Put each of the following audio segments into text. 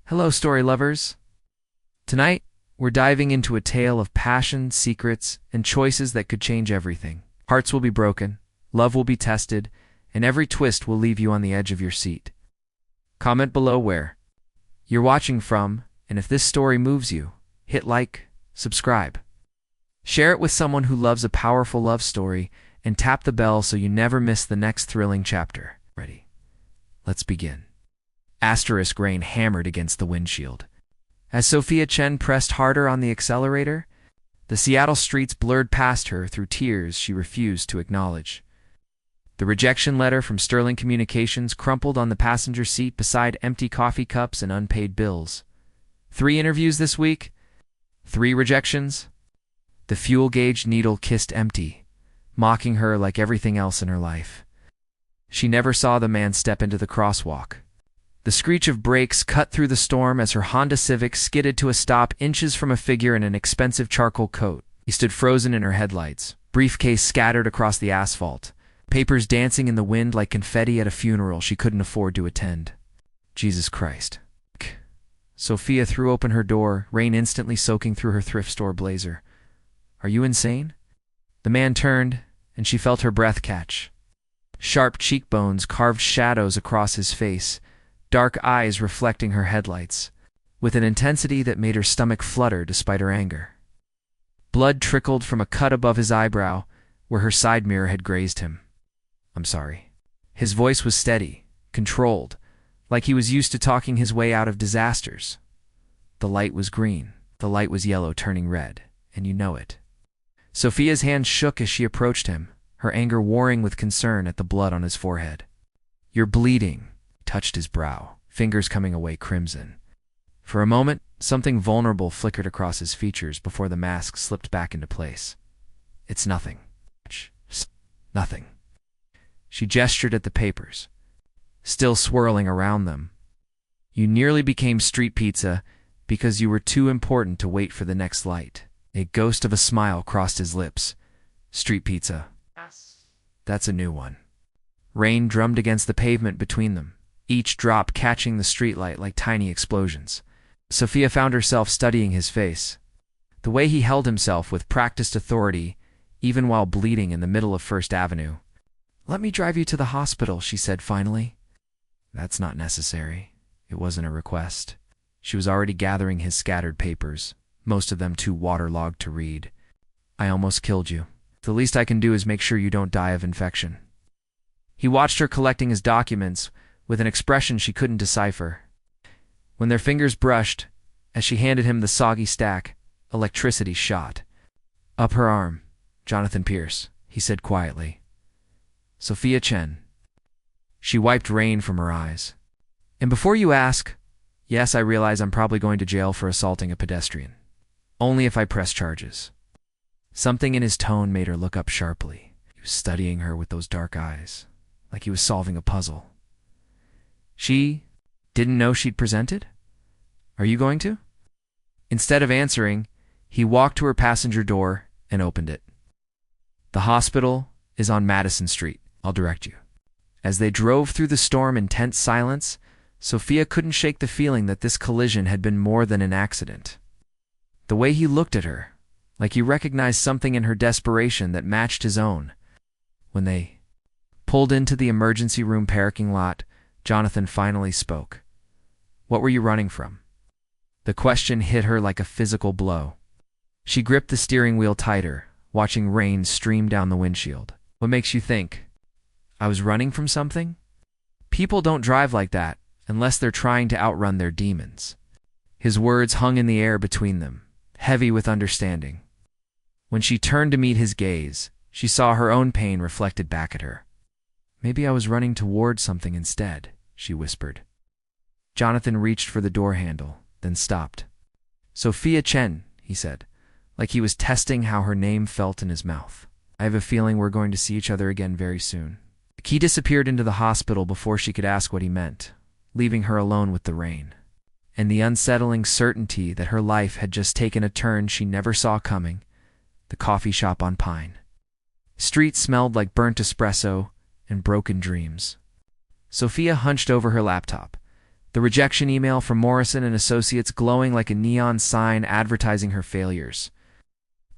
Hello, story lovers. Tonight, we're diving into a tale of passion, secrets, and choices that could change everything. Hearts will be broken, love will be tested, and every twist will leave you on the edge of your seat. Comment below where you're watching from, and if this story moves you, hit like, subscribe. Share it with someone who loves a powerful love story, and tap the bell so you never miss the next thrilling chapter. Ready? Let's begin. Asterisk rain hammered against the windshield. As Sophia Chen pressed harder on the accelerator, the Seattle streets blurred past her through tears she refused to acknowledge. The rejection letter from Sterling Communications crumpled on the passenger seat beside empty coffee cups and unpaid bills. 3 interviews this week? 3 rejections? The fuel gauge needle kissed empty, mocking her like everything else in her life. She never saw the man step into the crosswalk. The screech of brakes cut through the storm as her Honda Civic skidded to a stop inches from a figure in an expensive charcoal coat. He stood frozen in her headlights, briefcase scattered across the asphalt, papers dancing in the wind like confetti at a funeral she couldn't afford to attend. Jesus Christ. Sophia threw open her door, rain instantly soaking through her thrift store blazer. Are you insane? The man turned, and she felt her breath catch. Sharp cheekbones carved shadows across his face, dark eyes reflecting her headlights, with an intensity that made her stomach flutter despite her anger. Blood trickled from a cut above his eyebrow, where her side mirror had grazed him. I'm sorry. His voice was steady, controlled, like he was used to talking his way out of disasters. The light was green, the light was yellow turning red, and you know it. Sophia's hand shook as she approached him, her anger warring with concern at the blood on his forehead. You're bleeding. Touched his brow, fingers coming away crimson. For a moment, something vulnerable flickered across his features before the mask slipped back into place. It's nothing. Nothing. She gestured at the papers, still swirling around them. You nearly became street pizza because you were too important to wait for the next light. A ghost of a smile crossed his lips. Street pizza. That's a new one. Rain drummed against the pavement between them, each drop catching the streetlight like tiny explosions. Sophia found herself studying his face, the way he held himself with practiced authority, even while bleeding in the middle of First Avenue. Let me drive you to the hospital, she said finally. That's not necessary. It wasn't a request. She was already gathering his scattered papers, most of them too waterlogged to read. I almost killed you. The least I can do is make sure you don't die of infection. He watched her collecting his documents, with an expression she couldn't decipher. When their fingers brushed, as she handed him the soggy stack, electricity shot. Up her arm. Jonathan Pierce, he said quietly. Sophia Chen. She wiped rain from her eyes. And before you ask, yes, I realize I'm probably going to jail for assaulting a pedestrian. Only if I press charges. Something in his tone made her look up sharply. He was studying her with those dark eyes, like he was solving a puzzle. She didn't know she'd presented? Are you going to? Instead of answering, he walked to her passenger door and opened it. The hospital is on Madison Street. I'll direct you. As they drove through the storm in tense silence, Sophia couldn't shake the feeling that this collision had been more than an accident. The way he looked at her, like he recognized something in her desperation that matched his own. When they pulled into the emergency room parking lot, Jonathan finally spoke. What were you running from? The question hit her like a physical blow. She gripped the steering wheel tighter, watching rain stream down the windshield. What makes you think? I was running from something? People don't drive like that unless they're trying to outrun their demons. His words hung in the air between them, heavy with understanding. When she turned to meet his gaze, she saw her own pain reflected back at her. Maybe I was running toward something instead, she whispered. Jonathan reached for the door handle, then stopped. Sophia Chen, he said, like he was testing how her name felt in his mouth. I have a feeling we're going to see each other again very soon. The key disappeared into the hospital before she could ask what he meant, leaving her alone with the rain, and the unsettling certainty that her life had just taken a turn she never saw coming. The coffee shop on Pine. Streets smelled like burnt espresso and broken dreams. Sophia hunched over her laptop, The rejection email from Morrison and Associates glowing like a neon sign advertising her failures.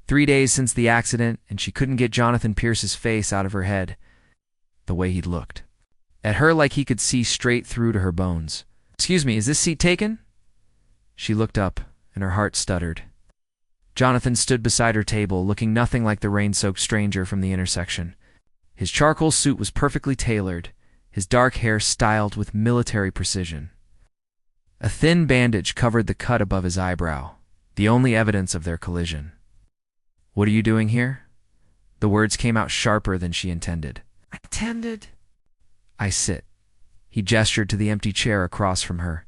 3 days since the accident, and she couldn't get Jonathan Pierce's face out of her head. The way he'd looked at her like he could see straight through to her bones. "Excuse me, is this seat taken?" She looked up, and her heart stuttered. Jonathan stood beside her table, looking nothing like the rain-soaked stranger from the intersection. His charcoal suit was perfectly tailored, his dark hair styled with military precision. A thin bandage covered the cut above his eyebrow, the only evidence of their collision. "What are you doing here?" The words came out sharper than she intended. "I sit." He gestured to the empty chair across from her.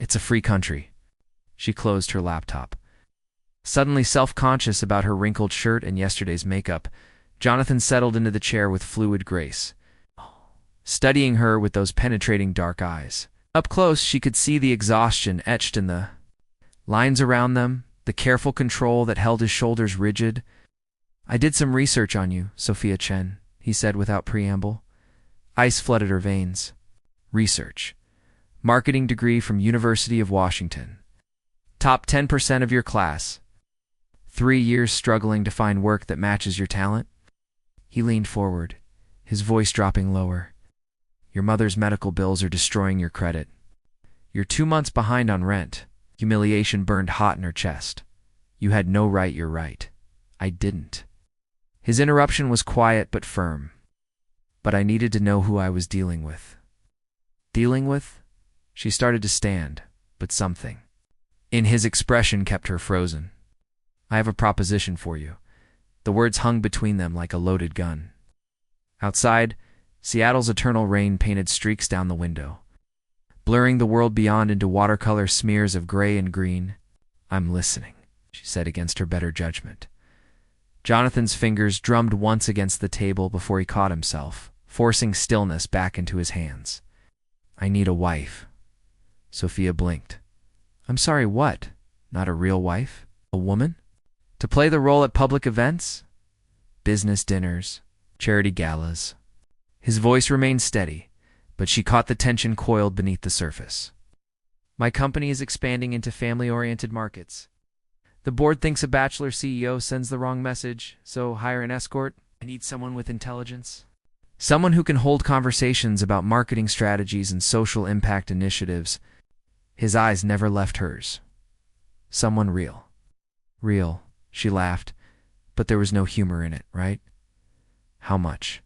"It's a free country." She closed her laptop. Suddenly self-conscious about her wrinkled shirt and yesterday's makeup, Jonathan settled into the chair with fluid grace, studying her with those penetrating dark eyes. Up close, she could see the exhaustion etched in the lines around them, the careful control that held his shoulders rigid. "I did some research on you, Sophia Chen," he said without preamble. Ice flooded her veins. "Research. Marketing degree from University of Washington. Top 10% of your class. 3 years struggling to find work that matches your talent?" He leaned forward, his voice dropping lower. "Your mother's medical bills are destroying your credit. You're 2 months behind on rent." Humiliation burned hot in her chest. "You had no right, you're right. I didn't." His interruption was quiet but firm. "But I needed to know who I was dealing with." "Dealing with?" She started to stand, but something in his expression kept her frozen. "I have a proposition for you." The words hung between them like a loaded gun. Outside, Seattle's eternal rain painted streaks down the window, blurring the world beyond into watercolor smears of gray and green. "I'm listening," she said against her better judgment. Jonathan's fingers drummed once against the table before he caught himself, forcing stillness back into his hands. "I need a wife." Sophia blinked. "I'm sorry, what? Not a real wife? A woman? To play the role at public events? Business dinners, charity galas." His voice remained steady, but she caught the tension coiled beneath the surface. "My company is expanding into family-oriented markets. The board thinks a bachelor CEO sends the wrong message, so hire an escort. I need someone with intelligence. Someone who can hold conversations about marketing strategies and social impact initiatives." His eyes never left hers. "Someone real." "Real," she laughed, but there was no humor in it, right? "How much?"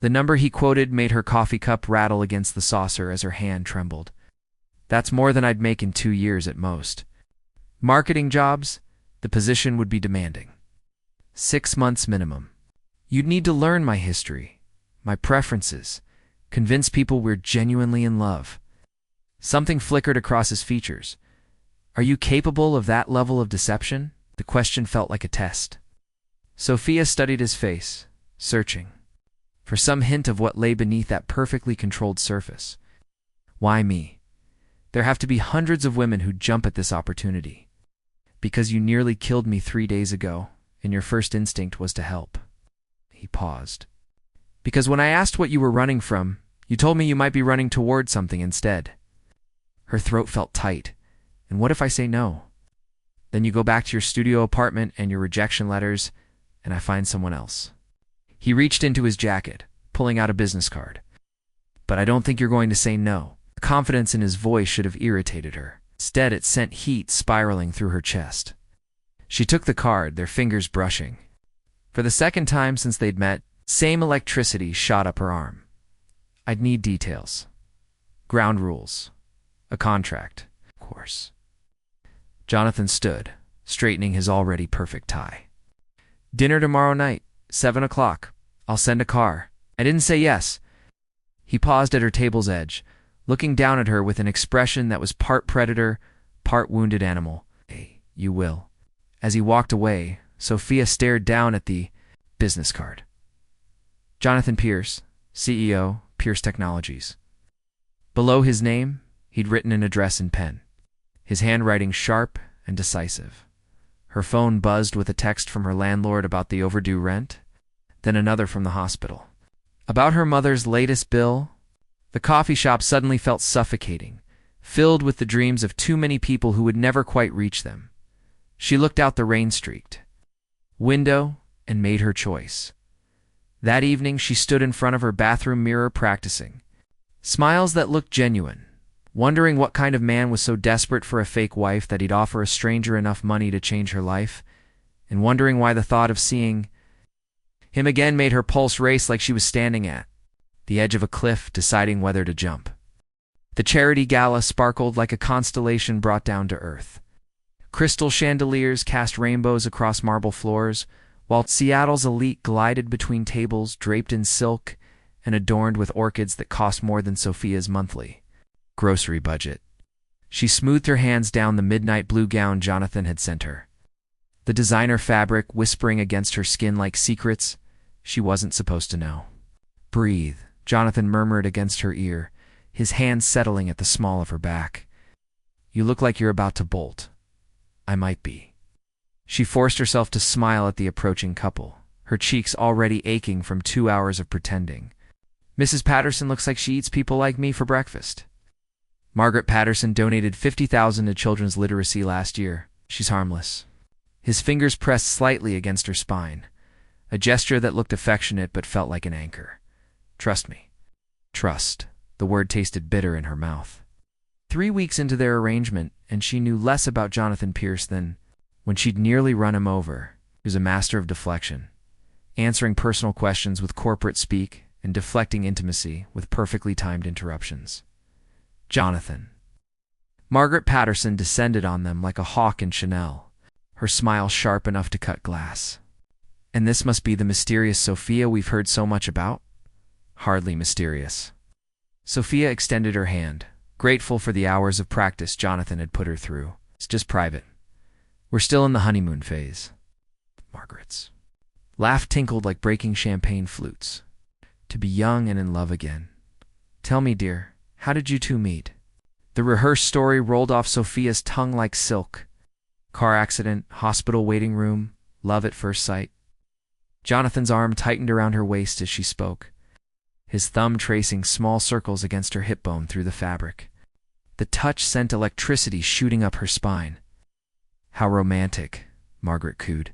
The number he quoted made her coffee cup rattle against the saucer as her hand trembled. "That's more than I'd make in 2 years at most. Marketing jobs, the position would be demanding. 6 months minimum. You'd need to learn my history, my preferences, convince people we're genuinely in love." Something flickered across his features. "Are you capable of that level of deception?" The question felt like a test. Sophia studied his face, searching for some hint of what lay beneath that perfectly controlled surface. "Why me? There have to be hundreds of women who jump at this opportunity. Because you nearly killed me 3 days ago, and your first instinct was to help." He paused. "Because when I asked what you were running from, you told me you might be running toward something instead." Her throat felt tight. "And what if I say no? Then you go back to your studio apartment and your rejection letters, and I find someone else." He reached into his jacket, pulling out a business card. "But I don't think you're going to say no." The confidence in his voice should have irritated her. Instead, it sent heat spiraling through her chest. She took the card, their fingers brushing. For the second time since they'd met, same electricity shot up her arm. "I'd need details. Ground rules. A contract, of course." Jonathan stood, straightening his already perfect tie. "Dinner tomorrow night, 7 o'clock. I'll send a car." "I didn't say yes." He paused at her table's edge, looking down at her with an expression that was part predator, part wounded animal. "Hey, you will." As he walked away, Sophia stared down at the business card. Jonathan Pierce, CEO, Pierce Technologies. Below his name, he'd written an address in pen, his handwriting sharp and decisive. Her phone buzzed with a text from her landlord about the overdue rent, then another from the hospital. About her mother's latest bill. The coffee shop suddenly felt suffocating, filled with the dreams of too many people who would never quite reach them. She looked out the rain-streaked window and made her choice. That evening, she stood in front of her bathroom mirror practicing. Smiles that looked genuine, wondering what kind of man was so desperate for a fake wife that he'd offer a stranger enough money to change her life, and wondering why the thought of seeing him again made her pulse race like she was standing at the edge of a cliff, deciding whether to jump. The charity gala sparkled like a constellation brought down to earth. Crystal chandeliers cast rainbows across marble floors, while Seattle's elite glided between tables draped in silk and adorned with orchids that cost more than Sophia's monthly grocery budget. She smoothed her hands down the midnight blue gown Jonathan had sent her, the designer fabric whispering against her skin like secrets she wasn't supposed to know. "Breathe," Jonathan murmured against her ear, his hands settling at the small of her back. "You look like you're about to bolt." "I might be." She forced herself to smile at the approaching couple, her cheeks already aching from 2 hours of pretending. "Mrs. Patterson looks like she eats people like me for breakfast." "Margaret Patterson donated $50,000 to children's literacy last year. She's harmless." His fingers pressed slightly against her spine, a gesture that looked affectionate but felt like an anchor. "Trust me." Trust. The word tasted bitter in her mouth. 3 weeks into their arrangement, and she knew less about Jonathan Pierce than when she'd nearly run him over. He was a master of deflection, answering personal questions with corporate speak and deflecting intimacy with perfectly timed interruptions. Jonathan. Margaret Patterson descended on them like a hawk in Chanel, her smile sharp enough to cut glass. "And this must be the mysterious Sophia we've heard so much about?" "Hardly mysterious." Sophia extended her hand, grateful for the hours of practice Jonathan had put her through. "It's just private. We're still in the honeymoon phase." Margaret's laugh tinkled like breaking champagne flutes. "To be young and in love again. Tell me, dear, how did you two meet?" The rehearsed story rolled off Sophia's tongue like silk. Car accident, hospital waiting room, love at first sight. Jonathan's arm tightened around her waist as she spoke, his thumb tracing small circles against her hip bone through the fabric. The touch sent electricity shooting up her spine. "How romantic," Margaret cooed.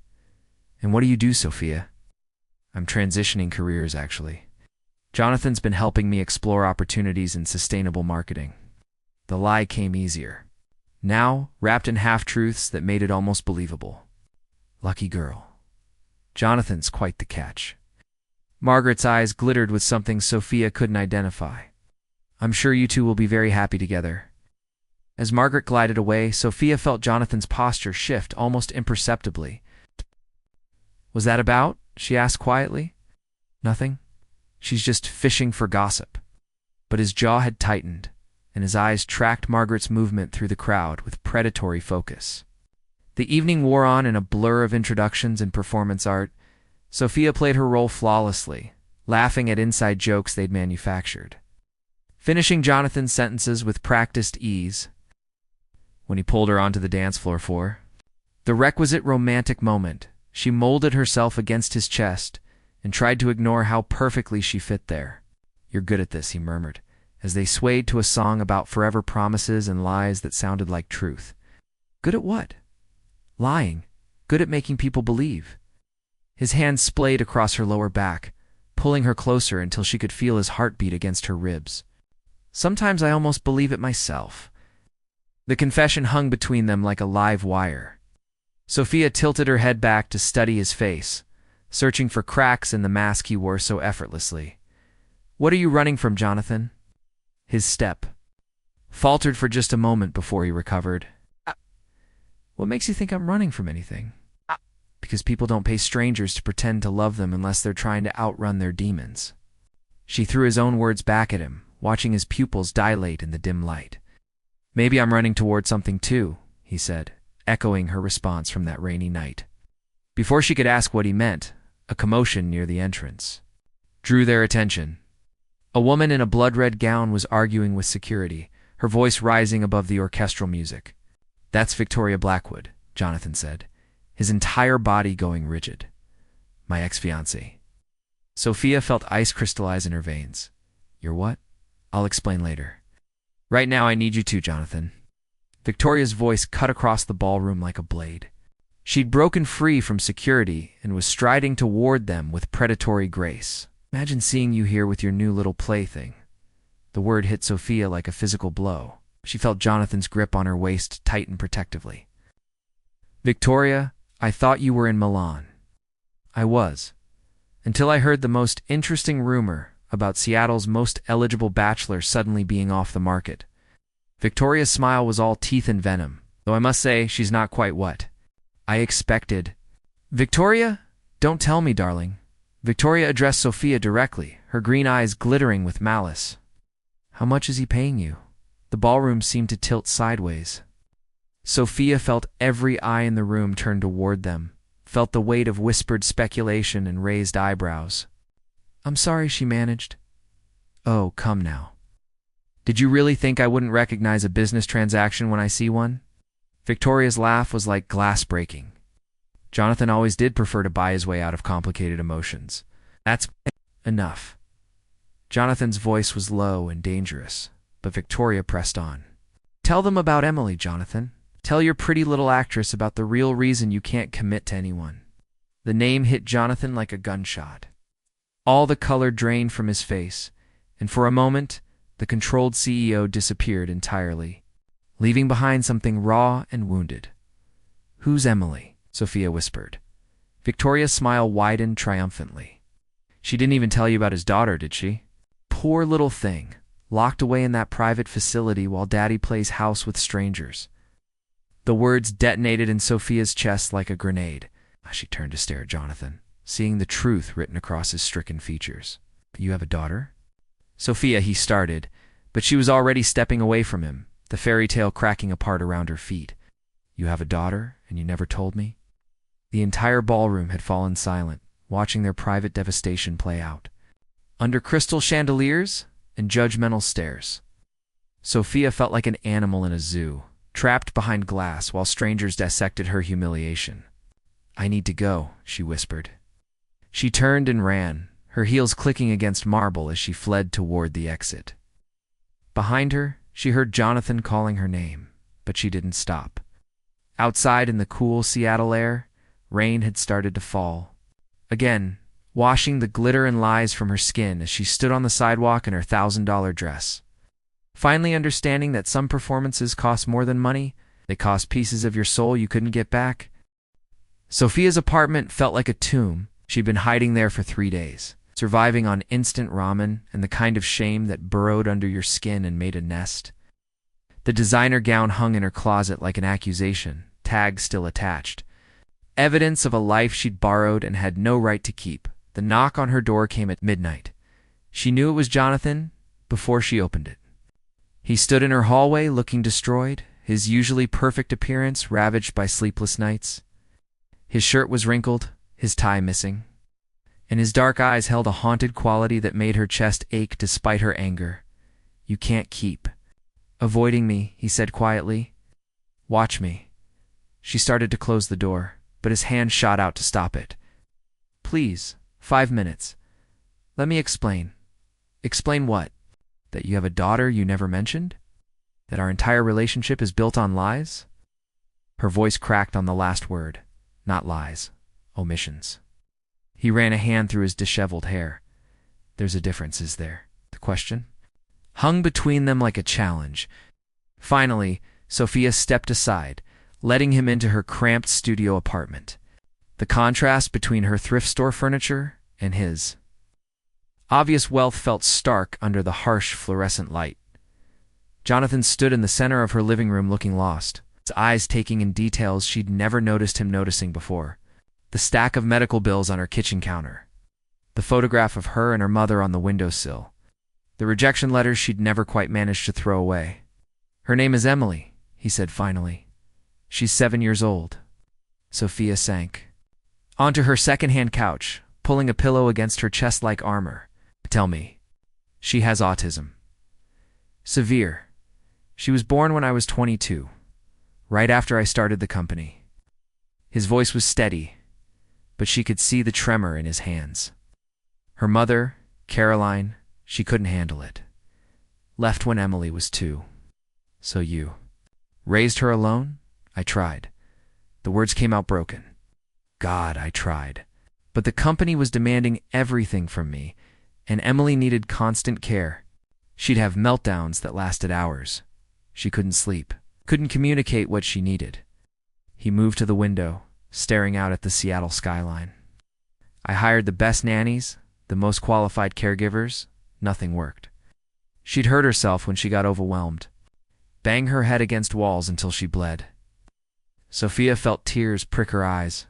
"And what do you do, Sophia?" "I'm transitioning careers, actually. Jonathan's been helping me explore opportunities in sustainable marketing." The lie came easier, now wrapped in half-truths that made it almost believable. "Lucky girl. Jonathan's quite the catch." Margaret's eyes glittered with something Sophia couldn't identify. "I'm sure you two will be very happy together." As Margaret glided away, Sophia felt Jonathan's posture shift almost imperceptibly. "Was that about?" she asked quietly. "Nothing. She's just fishing for gossip." But his jaw had tightened, and his eyes tracked Margaret's movement through the crowd with predatory focus. The evening wore on in a blur of introductions and performance art. Sophia played her role flawlessly, laughing at inside jokes they'd manufactured, finishing Jonathan's sentences with practiced ease when he pulled her onto the dance floor for the requisite romantic moment. She molded herself against his chest and tried to ignore how perfectly she fit there. "You're good at this," he murmured, as they swayed to a song about forever promises and lies that sounded like truth. "Good at what?" "Lying. Good at making people believe." His hand splayed across her lower back, pulling her closer until she could feel his heartbeat against her ribs. "Sometimes I almost believe it myself." The confession hung between them like a live wire. Sophia tilted her head back to study his face, searching for cracks in the mask he wore so effortlessly. "What are you running from, Jonathan?" His step faltered for just a moment before he recovered. "What makes you think I'm running from anything?" "Because people don't pay strangers to pretend to love them unless they're trying to outrun their demons." She threw his own words back at him, watching his pupils dilate in the dim light. "Maybe I'm running toward something too," he said, echoing her response from that rainy night. Before she could ask what he meant, a commotion near the entrance drew their attention. A woman in a blood-red gown was arguing with security, her voice rising above the orchestral music. "That's Victoria Blackwood," Jonathan said, his entire body going rigid. "My ex-fiancée." Sophia felt ice crystallize in her veins. "You're what?" "I'll explain later." Right now I need you to, Jonathan. Victoria's voice cut across the ballroom like a blade. She'd broken free from security and was striding toward them with predatory grace. Imagine seeing you here with your new little plaything. The word hit Sophia like a physical blow. She felt Jonathan's grip on her waist tighten protectively. Victoria, I thought you were in Milan. I was, until I heard the most interesting rumor about Seattle's most eligible bachelor suddenly being off the market. Victoria's smile was all teeth and venom, though I must say she's not quite what I expected. Victoria? Don't tell me, darling. Victoria addressed Sophia directly, her green eyes glittering with malice. How much is he paying you? The ballroom seemed to tilt sideways. Sophia felt every eye in the room turn toward them, felt the weight of whispered speculation and raised eyebrows. I'm sorry, she managed. Oh, come now. Did you really think I wouldn't recognize a business transaction when I see one? Victoria's laugh was like glass breaking. Jonathan always did prefer to buy his way out of complicated emotions. That's enough. Jonathan's voice was low and dangerous, but Victoria pressed on. Tell them about Emily, Jonathan. Tell your pretty little actress about the real reason you can't commit to anyone. The name hit Jonathan like a gunshot. All the color drained from his face, and for a moment, the controlled CEO disappeared entirely, leaving behind something raw and wounded. Who's Emily? Sophia whispered. Victoria's smile widened triumphantly. She didn't even tell you about his daughter, did she? Poor little thing, locked away in that private facility while Daddy plays house with strangers. The words detonated in Sophia's chest like a grenade. She turned to stare at Jonathan, seeing the truth written across his stricken features. You have a daughter? Sophia, he started, but she was already stepping away from him, the fairy tale cracking apart around her feet. You have a daughter, and you never told me? The entire ballroom had fallen silent, watching their private devastation play out. Under crystal chandeliers and judgmental stares, Sophia felt like an animal in a zoo, trapped behind glass while strangers dissected her humiliation. I need to go, she whispered. She turned and ran, her heels clicking against marble as she fled toward the exit. Behind her, she heard Jonathan calling her name, but she didn't stop. Outside in the cool Seattle air, rain had started to fall. Again, washing the glitter and lies from her skin as she stood on the sidewalk in her $1,000 dress. Finally understanding that some performances cost more than money, they cost pieces of your soul you couldn't get back. Sophia's apartment felt like a tomb. She'd been hiding there for 3 days, surviving on instant ramen and the kind of shame that burrowed under your skin and made a nest. The designer gown hung in her closet like an accusation, tag still attached. Evidence of a life she'd borrowed and had no right to keep. The knock on her door came at midnight. She knew it was Jonathan before she opened it. He stood in her hallway looking destroyed, his usually perfect appearance ravaged by sleepless nights. His shirt was wrinkled, his tie missing, and his dark eyes held a haunted quality that made her chest ache despite her anger. You can't keep avoiding me, he said quietly. Watch me. She started to close the door, but his hand shot out to stop it. Please, 5 minutes. Let me explain. Explain what? That you have a daughter you never mentioned? That our entire relationship is built on lies? Her voice cracked on the last word. Not lies. Omissions. He ran a hand through his disheveled hair. There's a difference, is there? The question hung between them like a challenge. Finally, Sophia stepped aside, letting him into her cramped studio apartment. The contrast between her thrift store furniture and his obvious wealth felt stark under the harsh fluorescent light. Jonathan stood in the center of her living room looking lost, his eyes taking in details she'd never noticed him noticing before. The stack of medical bills on her kitchen counter. The photograph of her and her mother on the windowsill. The rejection letters she'd never quite managed to throw away. Her name is Emily, he said finally. She's 7 years old. Sophia sank onto her second-hand couch, pulling a pillow against her chest-like armor. Tell me, she has autism. Severe. She was born when I was 22, right after I started the company. His voice was steady, but she could see the tremor in his hands. Her mother, Caroline, she couldn't handle it. Left when Emily was 2. "So you raised her alone?" I tried. The words came out broken. God, I tried. But the company was demanding everything from me, and Emily needed constant care. She'd have meltdowns that lasted hours. She couldn't sleep, couldn't communicate what she needed. He moved to the window, staring out at the Seattle skyline. I hired the best nannies, the most qualified caregivers. Nothing worked. She'd hurt herself when she got overwhelmed. Bang her head against walls until she bled. Sophia felt tears prick her eyes.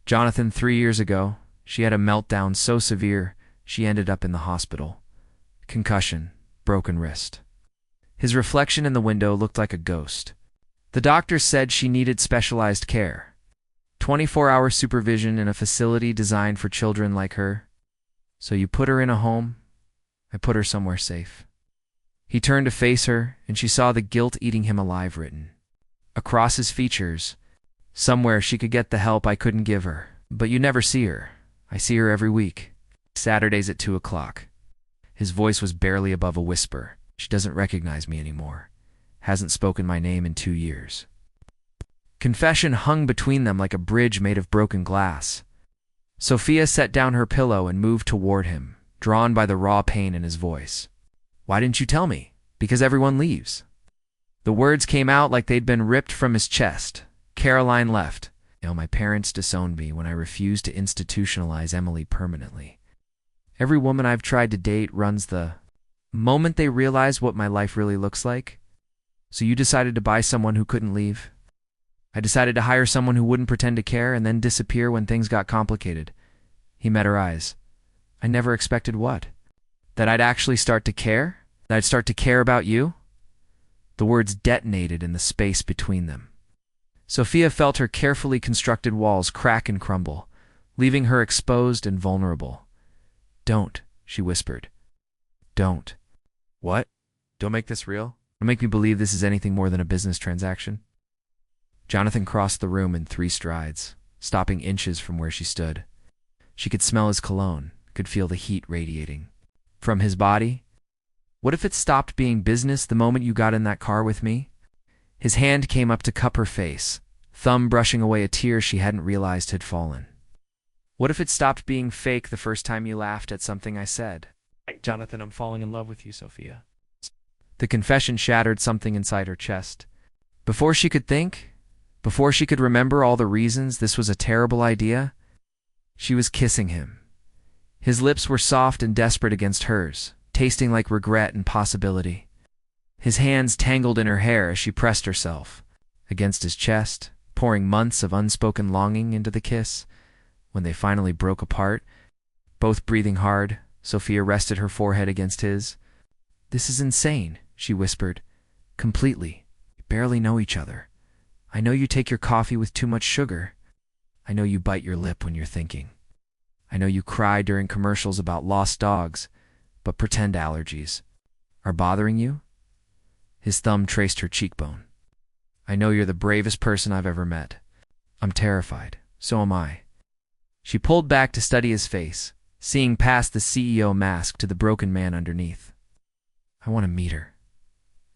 Jonathan, 3 years ago, she had a meltdown so severe she ended up in the hospital. Concussion, broken wrist. His reflection in the window looked like a ghost. The doctor said she needed specialized care. 24-hour supervision in a facility designed for children like her. "So you put her in a home?" "I put her somewhere safe." He turned to face her, and she saw the guilt eating him alive written across his features. "Somewhere she could get the help I couldn't give her. But you never see her. I see her every week. Saturdays at 2 o'clock. His voice was barely above a whisper. "She doesn't recognize me anymore. Hasn't spoken my name in 2 years. Confession hung between them like a bridge made of broken glass. Sophia set down her pillow and moved toward him, drawn by the raw pain in his voice. "Why didn't you tell me?" "Because everyone leaves." The words came out like they'd been ripped from his chest. Caroline left. My parents disowned me when I refused to institutionalize Emily permanently. Every woman I've tried to date runs the moment they realize what my life really looks like. So you decided to buy someone who couldn't leave. I decided to hire someone who wouldn't pretend to care and then disappear when things got complicated. He met her eyes. I never expected what? That I'd actually start to care? That I'd start to care about you? The words detonated in the space between them. Sophia felt her carefully constructed walls crack and crumble, leaving her exposed and vulnerable. "Don't," she whispered. "Don't." "What? Don't make this real? Don't make me believe this is anything more than a business transaction." Jonathan crossed the room in 3 strides, stopping inches from where she stood. She could smell his cologne, could feel the heat radiating from his body. "What if it stopped being business the moment you got in that car with me?" His hand came up to cup her face, thumb brushing away a tear she hadn't realized had fallen. "What if it stopped being fake the first time you laughed at something I said?" "Jonathan, I'm falling in love with you, Sophia." The confession shattered something inside her chest. Before she could think, before she could remember all the reasons this was a terrible idea, she was kissing him. His lips were soft and desperate against hers, tasting like regret and possibility. His hands tangled in her hair as she pressed herself against his chest, pouring months of unspoken longing into the kiss. When they finally broke apart, both breathing hard, Sophia rested her forehead against his. "This is insane," she whispered. "Completely. We barely know each other. I know you take your coffee with too much sugar. I know you bite your lip when you're thinking. I know you cry during commercials about lost dogs, but pretend allergies are bothering you." His thumb traced her cheekbone. "I know you're the bravest person I've ever met. I'm terrified. So am I." She pulled back to study his face, seeing past the CEO mask to the broken man underneath. "I want to meet her.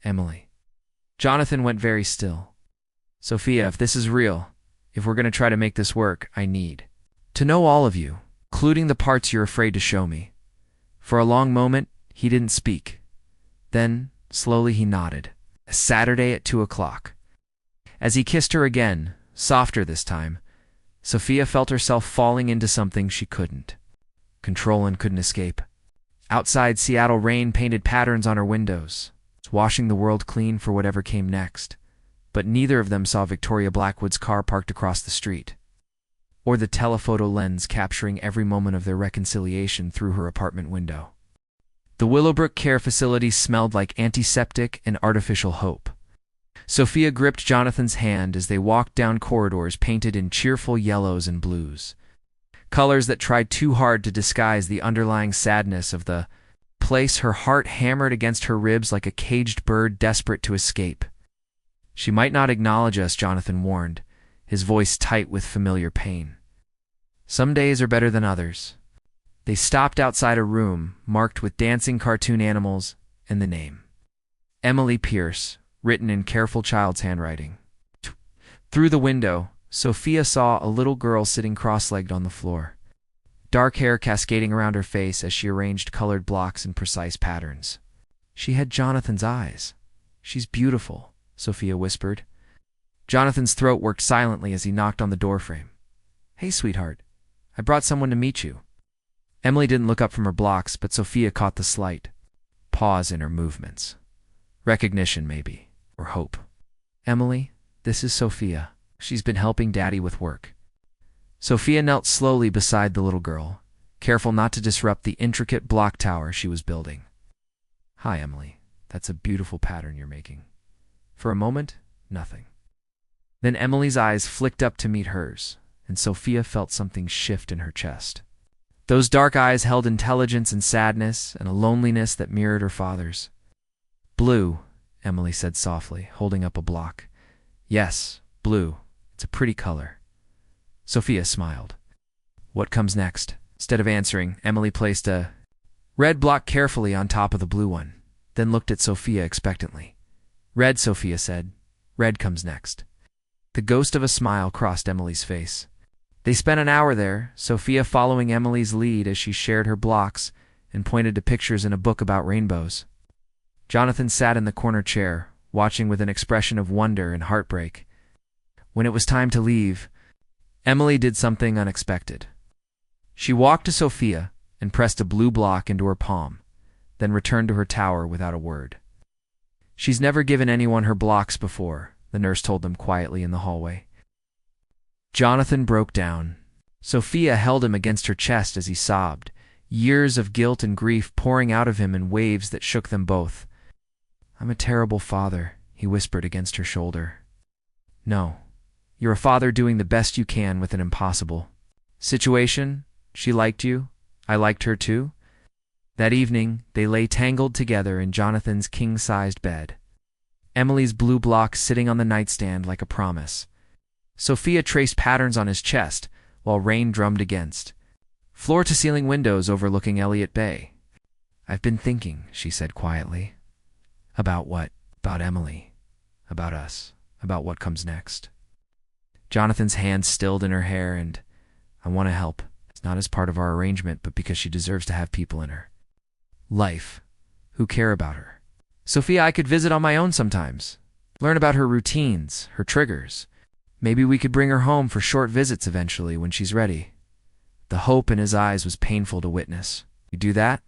Emily." Jonathan went very still. "Sophia, if this is real, if we're going to try to make this work, I need to know all of you, including the parts you're afraid to show me." For a long moment, he didn't speak. Then, slowly he nodded. A Saturday at 2 o'clock. As he kissed her again, softer this time, Sophia felt herself falling into something she couldn't control and couldn't escape. Outside, Seattle rain painted patterns on her windows, washing the world clean for whatever came next. But neither of them saw Victoria Blackwood's car parked across the street, or the telephoto lens capturing every moment of their reconciliation through her apartment window. The Willowbrook Care Facility smelled like antiseptic and artificial hope. Sophia gripped Jonathan's hand as they walked down corridors painted in cheerful yellows and blues, colors that tried too hard to disguise the underlying sadness of the place. Her heart hammered against her ribs like a caged bird desperate to escape. "She might not acknowledge us," Jonathan warned, his voice tight with familiar pain. "Some days are better than others." They stopped outside a room marked with dancing cartoon animals and the name Emily Pierce, written in careful child's handwriting. Through the window, Sophia saw a little girl sitting cross-legged on the floor, dark hair cascading around her face as she arranged colored blocks in precise patterns. She had Jonathan's eyes. "She's beautiful," Sophia whispered. Jonathan's throat worked silently as he knocked on the doorframe. "Hey, sweetheart. I brought someone to meet you." Emily didn't look up from her blocks, but Sophia caught the slight pause in her movements. Recognition, maybe, or hope. "Emily, this is Sophia. She's been helping Daddy with work." Sophia knelt slowly beside the little girl, careful not to disrupt the intricate block tower she was building. "Hi, Emily. That's a beautiful pattern you're making." For a moment, nothing. Then Emily's eyes flicked up to meet hers, and Sophia felt something shift in her chest. Those dark eyes held intelligence and sadness and a loneliness that mirrored her father's. "Blue," Emily said softly, holding up a block. "Yes, blue. It's a pretty color." Sophia smiled. "What comes next?" Instead of answering, Emily placed a red block carefully on top of the blue one, then looked at Sophia expectantly. "Red," Sophia said. "Red comes next." The ghost of a smile crossed Emily's face. They spent an hour there, Sophia following Emily's lead as she shared her blocks and pointed to pictures in a book about rainbows. Jonathan sat in the corner chair, watching with an expression of wonder and heartbreak. When it was time to leave, Emily did something unexpected. She walked to Sophia and pressed a blue block into her palm, then returned to her tower without a word. "She's never given anyone her blocks before," the nurse told them quietly in the hallway. Jonathan broke down. Sophia held him against her chest as he sobbed, years of guilt and grief pouring out of him in waves that shook them both. "I'm a terrible father," he whispered against her shoulder. "No, you're a father doing the best you can with an impossible situation. She liked you. I liked her too." That evening, they lay tangled together in Jonathan's king-sized bed, Emily's blue block sitting on the nightstand like a promise. Sophia traced patterns on his chest, while rain drummed against floor-to-ceiling windows overlooking Elliott Bay. "I've been thinking," she said quietly. "About what?" "About Emily. About us. About what comes next." Jonathan's hand stilled in her hair, and "I want to help. It's not as part of our arrangement, but because she deserves to have people in her life who care about her. Sophia, I could visit on my own sometimes, learn about her routines, her triggers. Maybe we could bring her home for short visits eventually when she's ready." The hope in his eyes was painful to witness. "You do that?"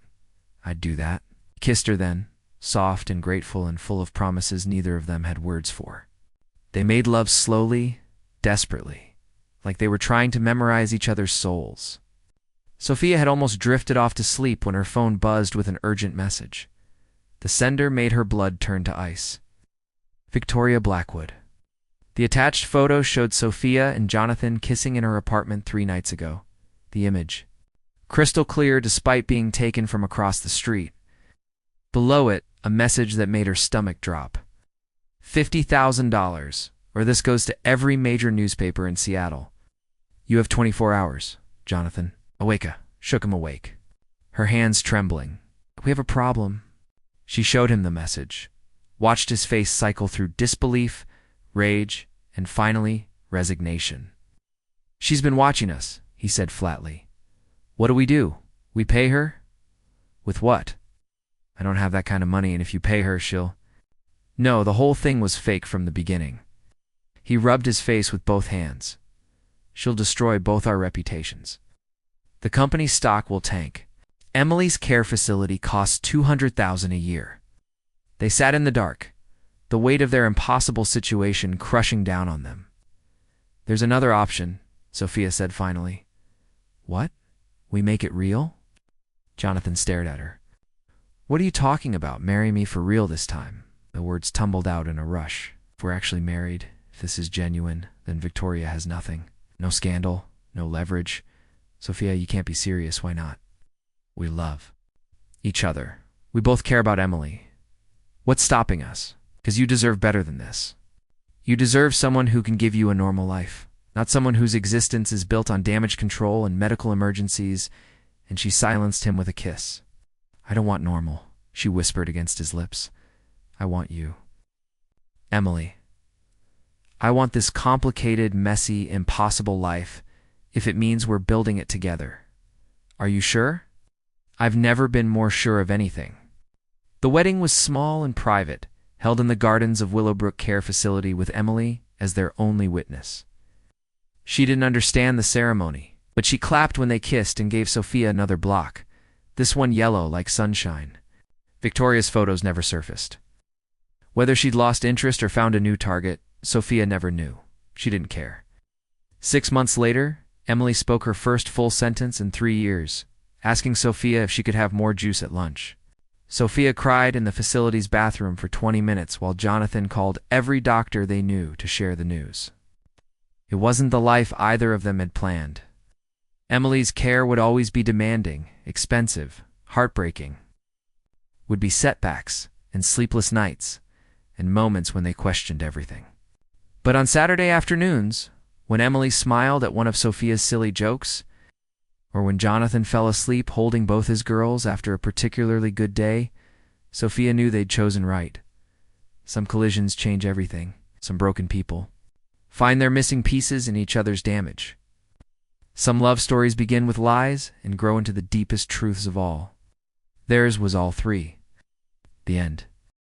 "I'd do that." He kissed her then, soft and grateful and full of promises neither of them had words for. They made love slowly, desperately, like they were trying to memorize each other's souls. Sophia had almost drifted off to sleep when her phone buzzed with an urgent message. The sender made her blood turn to ice. Victoria Blackwood. The attached photo showed Sophia and Jonathan kissing in her apartment 3 nights ago. The image, crystal clear despite being taken from across the street. Below it, a message that made her stomach drop. $50,000, or this goes to every major newspaper in Seattle. "You have 24 hours, Jonathan." Aweka shook him awake, her hands trembling. "We have a problem." She showed him the message, watched his face cycle through disbelief, rage, and finally, resignation. "She's been watching us," he said flatly. "What do? We pay her?" "With what?" "I don't have that kind of money, and if you pay her, she'll—" "No, the whole thing was fake from the beginning." He rubbed his face with both hands. "She'll destroy both our reputations. The company's stock will tank. Emily's care facility costs $200,000 a year." They sat in the dark, the weight of their impossible situation crushing down on them. "There's another option," Sophia said finally. "What? We make it real?" Jonathan stared at her. "What are you talking about? Marry me for real this time?" The words tumbled out in a rush. "If we're actually married, if this is genuine, then Victoria has nothing. No scandal, no leverage. Sophia, you can't be serious. Why not? We love each other. We both care about Emily. What's stopping us? Because you deserve better than this. You deserve someone who can give you a normal life, not someone whose existence is built on damage control and medical emergencies." And she silenced him with a kiss. "I don't want normal," she whispered against his lips. "I want you." Emily, I want this complicated, messy, impossible life if it means we're building it together. Are you sure? I've never been more sure of anything. The wedding was small and private, held in the gardens of Willowbrook Care Facility with Emily as their only witness. She didn't understand the ceremony, but she clapped when they kissed and gave Sophia another block, this one yellow like sunshine. Victoria's photos never surfaced. Whether she'd lost interest or found a new target, Sophia never knew. She didn't care. 6 months later, Emily spoke her first full sentence in 3 years, asking Sophia if she could have more juice at lunch. Sophia cried in the facility's bathroom for 20 minutes while Jonathan called every doctor they knew to share the news. It wasn't the life either of them had planned. Emily's care would always be demanding, expensive, heartbreaking. Would be setbacks and sleepless nights and moments when they questioned everything. But on Saturday afternoons, when Emily smiled at one of Sophia's silly jokes, or when Jonathan fell asleep holding both his girls after a particularly good day, Sophia knew they'd chosen right. Some collisions change everything. Some broken people find their missing pieces in each other's damage. Some love stories begin with lies and grow into the deepest truths of all. Theirs was all three. The end.